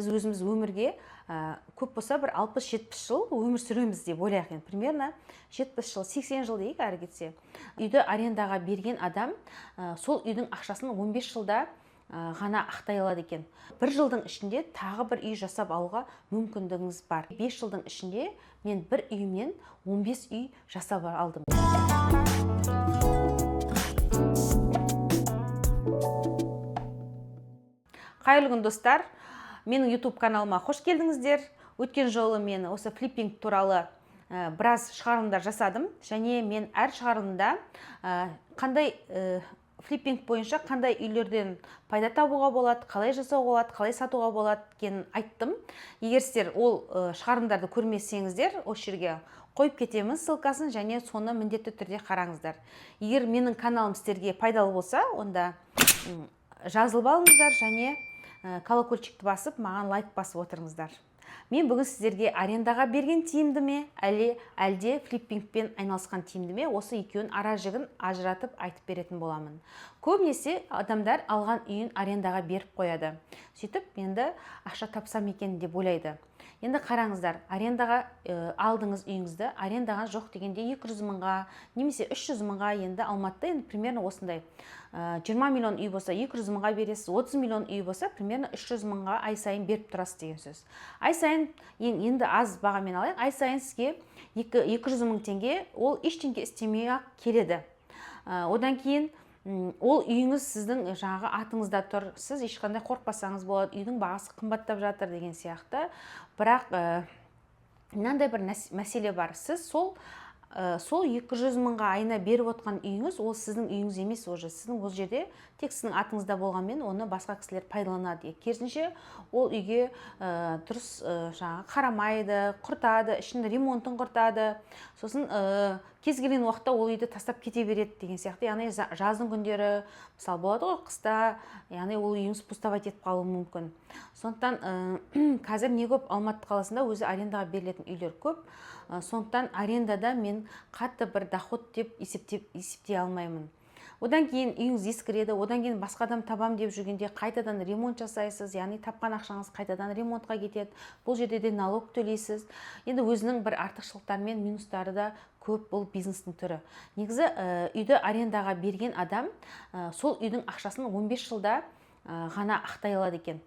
біз өзіміз өмірге көп болса бір 60-70 жыл өмір сүреміз деп ойлайық енді. Примерно 70 жыл, 80 жыл дейік әрі кетсе. Үйді арендаға берген адам сол үйдің ақшасын 15 жылда ғана ақтай алады екен. Бір жылдың ішінде тағы бір үй жасап алуға мүмкіндігіңіз бар. 5 жылдың ішінде мен бір үйімнен 15 үй жасап алдым. Қайырлы күн достар, менің YouTube каналыма қош келдіңіздер. Өткен жолы мен осы флиппинг туралы біраз шығарылымдар жасадым, және мен әр шығарылымда қандай флиппинг бойынша қандай үйлерден пайда табуға болады, қалай жасауға болады, қалай сатуға болады екенін айттым. Егер сіздер ол шығарылымдарды көрмесеңіздер, осы жерге қойып кетемін ссылкасын, және соны міндетті түрде қараңыздар. Егер менің каналым сіздерге пайдалы болса, онда жазылып алыңыздар және колокольчикті басып, маған лайк басып отырыңыздар. Мен бүгін сіздерге арендаға берген тиімді ме, әлде флиппингпен айналысқан тиімді ме, осы екеуін ара жігін ажыратып айтып беретін боламын. Көбінесе адамдар алған үйін арендаға беріп қояды. Сөйтіп, енді ақша тапсам екен деп ойлайды. Енді қараңыздар, арендаға алдыңыз үйіңізді, арендаға жоқ дегенде 200 мыңға, немесе 300 мыңға, енді Алматыда енді примерно осындай 20 миллион үй болса 200 мыңға бересіз, 30 миллион үй болса примерно 300 мыңға ай сайын беріп тұрасыз деген сөз. Ай сайын, енді аз бағамен алайық, ай сайын сізге 200 мың теңге, ол ештеңе істемей ақ келеді. Одан кейін ол үйіңіз сіздің жаңағы атыңызда тұр, сіз ешқандай қорықпасаңыз болады, үйдің бағасы қымбаттап жатыр деген сияқты. Бірақ мынандай бір мәселе бар, сіз сол 200 мыңға айына беріп отқан үйіңіз, ол сіздің үйіңіз емес уже. Сіздің ол жерде тек сіздің атыңызда болғанмен, оны басқа кісілер пайдаланады. Керісінше ол үйге дұрыс қарамайды, құртады, ішін ремонтын құртады. Сосын кез келген уақытта ол үйді тастап кете береді деген сияқты. Яғни жаздың күндері, мысалы болады ғой, қыста, яғни ол үйіңіз пустовать етіп қалуы мүмкін. Сондықтан қазір не көп, Алматы қаласында өзі арендаға берілетін үйлер көп. Сондықтан арендада мен қатты бір доход деп есептей алмаймын. Одан кейін үйіңіз ескіреді, одан кейін басқа адам табам деп жүргенде қайтадан ремонт жасайсыз, яғни тапқан ақшаңыз қайтадан ремонтқа кетеді. Бұл жерде де налог төлейсіз. Енді өзінің бір артықшылықтары мен минустары да көп, бұл бизнестің түрі. Негізі үйді арендаға берген адам сол үйдің ақшасын 15 жылда ғана ақтай алады екен.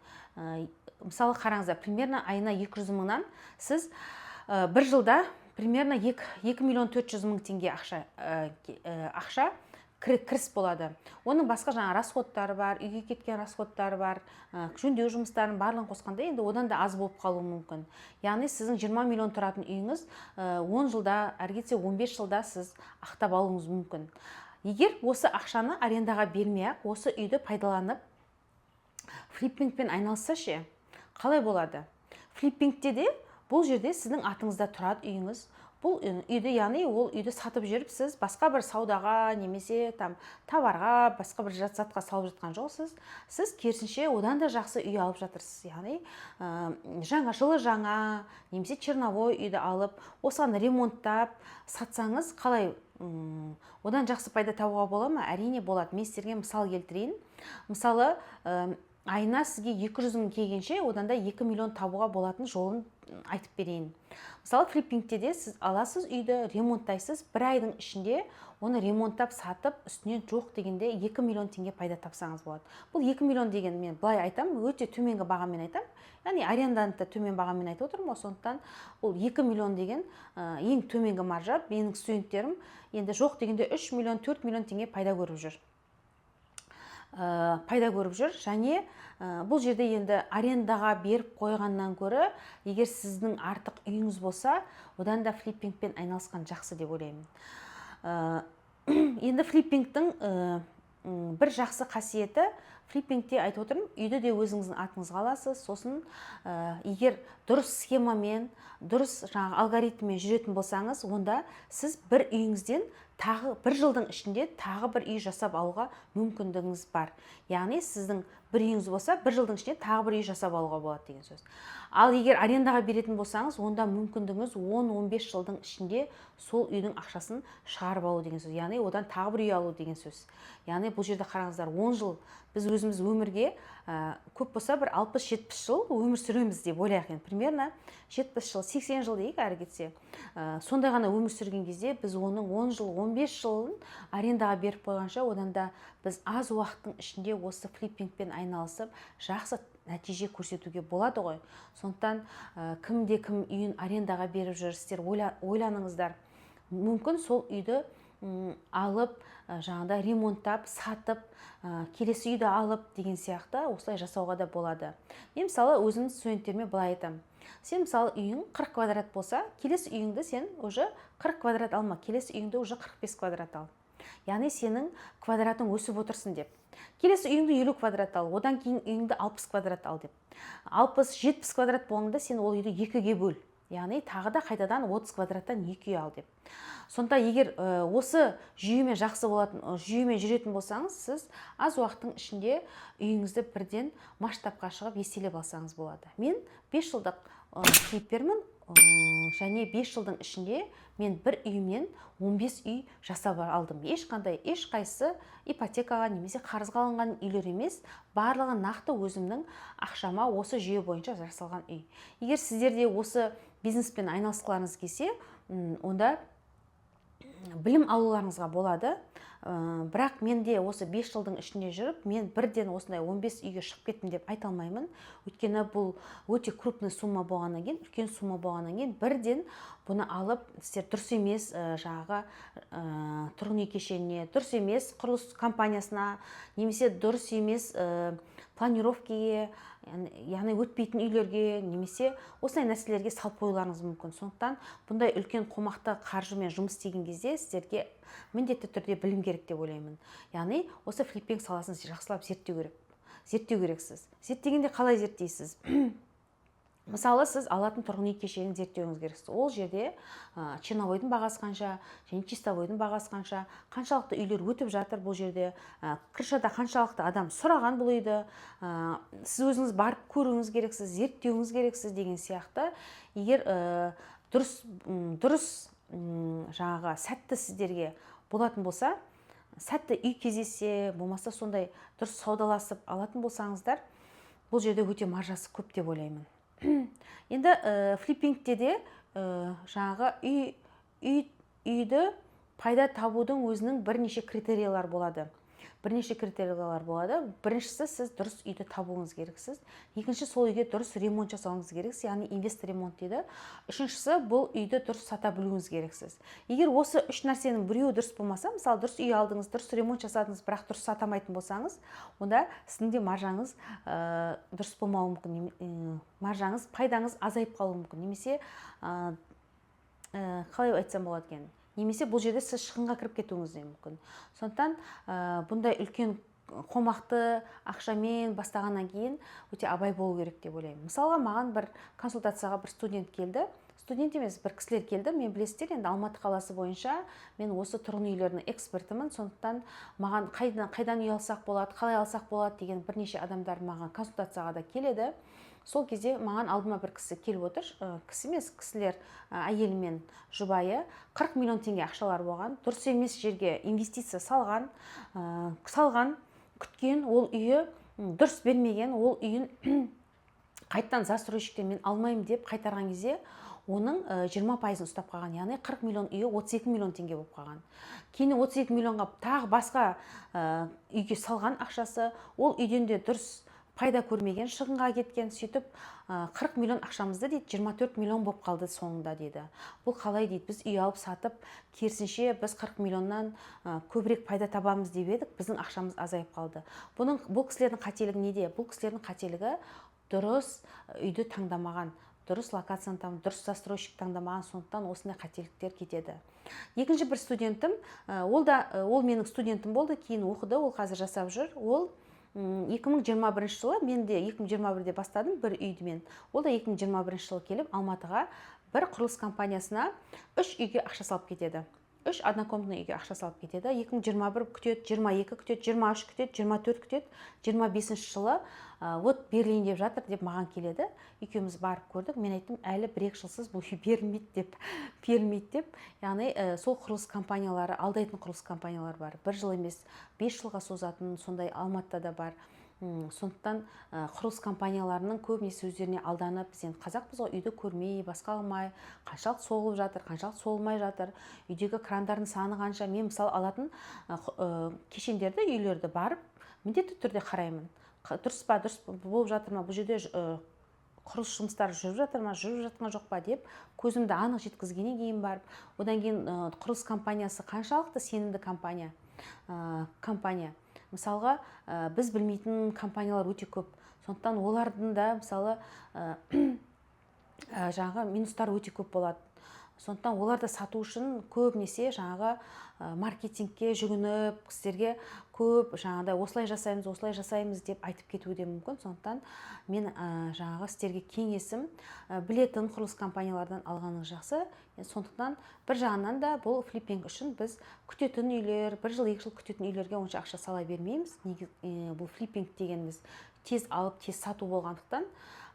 Мысалы қараңыздар, примерно айына 200 мыңнан сіз бір жылда примерно 2 миллион 400 мың теңге ақша кіріс болады. Оның басқа жаңа расходтары бар, үйге кеткен расходтары бар, жөндеу жұмыстарын барлығын қосқанда енді одан да аз болып қалуы мүмкін. Яғни сіздің 20 миллион тұратын үйіңіз 10 жылда, әрі кетсе 15 жылда сіз ақтап алуыңыз мүмкін. Егер осы ақшаны арендаға бермей-ақ, осы үйді пайдаланып флиппингпен айналысса ше, қалай болады? Флиппингте де бұл жерде сіздің атыңызда тұрады үйіңіз. Бұл үйді, яғни ол үйді сатып жүріп, сіз басқа бір саудаға, немесе товарға, басқа бір затқа салып жатқан жоқсыз. Сіз керісінше одан да жақсы үй алып жатырсыз. Яғни жылы жаңа, немесе черновой үйді алып, осыған ремонттап сатсаңыз, қалай одан жақсы пайда табуға бола ма? Әрине болады. Мен сіздерге мысал келтірейін. Мысалы, айына сізге 200 мың келгенше, одан да 2 миллион табуға болатын жолын айтып берейін. Мысалы, флиппингте де сіз аласыз үйді, ремонттайсыз, бір айдың ішінде оны ремонттап сатып, үстінен жоқ дегенде 2 миллион теңге пайда тапсаңыз болады. Бұл 2 миллион деген мен былай айтам, өте төменгі бағамен айтам. Яғни аренданы да төмен бағамен айтып отырмын, сондықтан ол 2 миллион деген ең төменгі маржа. Менің студенттерім енді жоқ дегенде 3 миллион, 4 миллион теңге пайда көріп жүр. Және бұл жерде енді арендаға беріп қойғаннан көрі, егер сіздің артық үйіңіз болса, одан да флиппингпен айналысқан жақсы деп ойлаймын. Енді флиппингтің бір жақсы қасиеті, флиппингте айтып отырмын, үйді де өзіңіздің атыңызға аласыз. Сосын егер дұрыс схемамен, дұрыс алгоритммен жүретін болсаңыз, онда сіз бір үйіңізден тағы бір жылдың ішінде тағы бір үй жасап алуға мүмкіндігіңіз бар. Яғни сіздің бір үйіңіз болса, бір жылдың ішінде тағы бір үй жасап алуға болады деген сөз. Ал егер арендаға беретін болсаңыз, онда мүмкіндігіңіз 10-15 жылдың ішінде сол үйдің ақшасын шығарып алу деген сөз. Яғни одан тағы бір үй алу деген сөз. Яғни бұл жерде қараңыздар, 10 жыл біз өзіміз өмірге көп болса бір 60-70 жыл өмір сүреміз деп ойлайық енді, примерно 70 жыл 80 жыл дейік әрі кетсе. Сондай ғана өмір сүрген кезде біз оның 10 жыл 15 жылын арендаға беріп қойғанша, одан да біз аз уақыттың ішінде осы флиппингпен айналысып жақсы нәтиже көрсетуге болады ғой. Сондықтан кімде кім үйін арендаға беріп жүрсіздер, ойланыңыздар. Мүмкін сол үйді алып, жаңағыдай ремонттап, сатып, келесі үйді алып деген сияқты осылай жасауға да болады. Мен мысалы өзім студенттеріме былай айтамын. Сен мысалы үйің 40 квадрат болса, келесі үйіңді сен уже 40 квадрат алма, келесі үйіңді уже 45 квадрат ал. Яғни сенің квадратың өсіп отырсын деп. Келесі үйіңді 50 квадрат ал, одан кейін үйіңді 60 квадрат ал деп. 60-70 квадрат болғанда сен ол үйді екіге бөл. Яғни тағы да қайтадан 30 квадраттан 2 үй ал деп. Сонда егер осы жүйемен жақсы болатын, жүйемен жүретін болсаңыз, сіз аз уақыттың ішінде үйіңізді бірден масштабқа шығып еселеп алсаңыз болады. Мен 5 жылдық флиппермін, және 5 жылдың ішінде мен бір үйімнен 15 үй жасап алдым. Ешқайсысы ипотекаға немесе қарызға алынған үйлер емес, барлығы нақты өзімнің ақшама осы жүйе бойынша жасалған үй. Егер сіздерде осы бизнеспен айналысқыларыңыз келсе, онда білім алуларыңызға болады. Бірақ менде осы 5 жылдың ішінде жүріп, мен бірден осындай 15 үйге шығып кеттім деп айта алмаймын. Өйткені бұл өте крупный сумма болғаннан кейін, үлкен сумма болғаннан кейін, бірден бұны алып, сіздер дұрыс емес жаңағы тұрғын үй кешеніне, дұрыс емес құрылыс компаниясына, немесе дұрыс емес планировкеге, яғни өтпейтін үйлерге, немесе осындай нәрселерге салып қоюларыңыз мүмкін. Сондықтан бұндай үлкен қомақты қаржымен жұмыс істеген кезде сіздерге міндетті түрде білім керек деп ойлаймын. Яғни осы флиппинг саласын жақсылап зерттеу керексіз. Зерттегенде қалай зерттейсіз? Мысалы, сіз алатын тұрғын үй кешенін зерттеуіңіз керексіз. Ол жерде чиновойдың бағасы қанша, және чистовойдың бағасы қанша, қаншалықты үйлер өтіп жатыр бұл жерде, крышада қаншалықты адам сұраған бұл үйді, сіз өзіңіз барып көруіңіз керексіз, зерттеуіңіз керексіз деген сияқты. Егер дұрыс жаңағы сәтті сіздерге болатын болса, сәтті үй кездессе, болмаса сондай дұрыс саудаласып алатын болсаңыздар, бұл жерде өте маржасы көп деп ойлаймын. Енді флиппингте де жаңағы үйді пайда табудың өзінің бірнеше критериялар болады. Біріншісі, сіз дұрыс үйді табуыңыз керексіз. Екінші, сол үйге дұрыс ремонт жасауыңыз керексіз, яғни инвестор ремонт дейді. Үшіншісі, бұл үйді дұрыс сата білуіңіз керексіз. Егер осы үш нәрсенің біреуі дұрыс болмаса, мысалы дұрыс үй алдыңыз, дұрыс ремонт жасадыңыз, бірақ дұрыс сатамайтын болсаңыз, онда сіздің де маржаңыз дұрыс болмауы мүмкін, маржаңыз, пайдаңыз азайып қалуы мүмкін, немесе қалай айтсам болады екен, немесе бұл жерде сіз шығынға кіріп кетуіңіз де мүмкін. Сондықтан бұндай үлкен қомақты ақшамен бастағаннан кейін өте абай болу керек деп ойлаймын. Мысалға, маған бір консультацияға бір студент келді. Студент емес, бір кісілер келді. Мен білесіздер, енді Алматы қаласы бойынша мен осы тұрғын үйлердің экспертімін. Сондықтан маған қайдан үй алсақ болады, қалай алсақ болады деген бірнеше адамдар маған консультацияға да келеді. Сол кезде маған алдыма бір кісі келіп отыр, кісі емес, кісілер, әйелі мен жұбайы, 40 миллион теңге ақшалар болған, дұрыс емес жерге инвестиция салған, күткен, ол үйі дұрыс бермеген, ол үйін қайттан застройщиктен мен алмаймын деп қайтарған кезде, оның 20%-ын ұстап қалған, яғни 40 миллион үйі 32 миллион теңге болып қалған. Кейін 32 миллионға тағы басқа үйге салған ақшасы, ол үйден де дұрыс пайда көрмеген, шығынға кеткен, сөйтіп 40 миллион ақшамызды дейді, 24 миллион болып қалды соңында дейді. Бұл қалай дейді, біз үй алып сатып, керісінше біз 40 миллионнан көбірек пайда табамыз деп едік, біздің ақшамыз азайып қалды. Бұл кісілердің қателігі неде? Бұл кісілердің қателігі дұрыс үйді таңдамаған, дұрыс локацияны таңдамаған, дұрыс застройщик таңдамаған, сондықтан осындай қателіктер кетеді. Екінші бір студентім, ол менің студентім болды, кейін оқыды, ол қазір жасап жүр. Ол 2021 жылы, мен де 2021-де бастадым бір үйді мен. Ол да 2021 жылы келіп Алматыға бір құрылыс компаниясына 3 үйге ақша салып кетеді. 3 однокомнатный үйге ақша салып кетеді. 2021 күтеді, 22 күтеді, 23 күтеді, 24 күтеді, 25 жылы вот берілейін деп жатыр деп маған келеді. Екеуміз барып көрдік. Мен айттым, әлі 1-2 жылсыз бұл үй берілмейді деп. Яғни сол құрылыс компаниялары, алдайтын құрылыс компаниялар бар. 1 жыл емес, 5 жылға созатын, сондай Алматыда да бар. Сондықтан құрылыс компанияларының көбінесе өздеріне алданып, біз енді қазақпыз ғой, үйді көрмей, басқа алмай, қаншалықты соғылып жатыр, қаншалықты соғылмай жатыр, үйдегі крандардың саны қанша. Мен мысалы алатын кешендерді, үйлерді барып, міндетті түрде қараймын. Дұрыс па, дұрыс болып жатыр ма, бұл жерде құрылыс жұмыстары жүріп жатыр ма, жүріп жатқан жоқ па деп көзімді анық жеткізгеннен кейін барып, одан кейін құрылыс компаниясы қаншалықты сенімді компания. Мысалға, біз білмейтін компаниялар өте көп. Сондықтан олардың да мысалы жаңағы минустар өте көп болады. Сондықтан оларды сату үшін көбінесе жаңағы маркетингке жүгініп, сіздерге көп жаңағыдай осылай жасаймыз деп айтып кетуі де мүмкін. Сондықтан мен жаңағы сіздерге кеңесім, білетін құрылыс компаниялардан алғаныңыз жақсы. Сондықтан бір жағынан да бұл флиппинг үшін біз күтетін үйлер, 1 жыл 2 жыл күтетін үйлерге онша ақша сала бермейміз. Бұл флиппинг дегеніміз тез алып, тез сату болғандықтан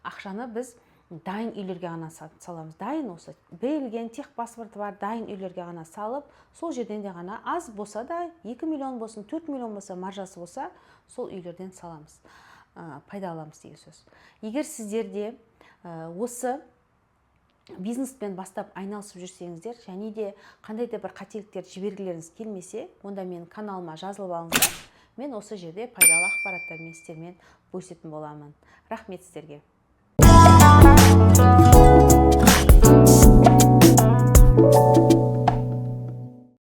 ақшаны біз дайын үйлерге ғана саламыз. Дайын осы берілген техпаспорты бар дайын үйлерге ғана салып, сол жерден де ғана аз болса да 2 миллион болсын, 4 миллион болса, маржасы болса, сол үйлерден саламыз, пайда аламыз деген сөз. Егер сіздерде осы бизнеспен бастап айналысып жүрсеңіздер, және де қандай да бір қателіктер жібергілеріңіз келмесе, онда мен каналыма жазылып алыңыздар. Мен осы жерде пайдалы ақпараттармен сіздермен бөлісетін боламын. Рахмет сіздерге. Thank you.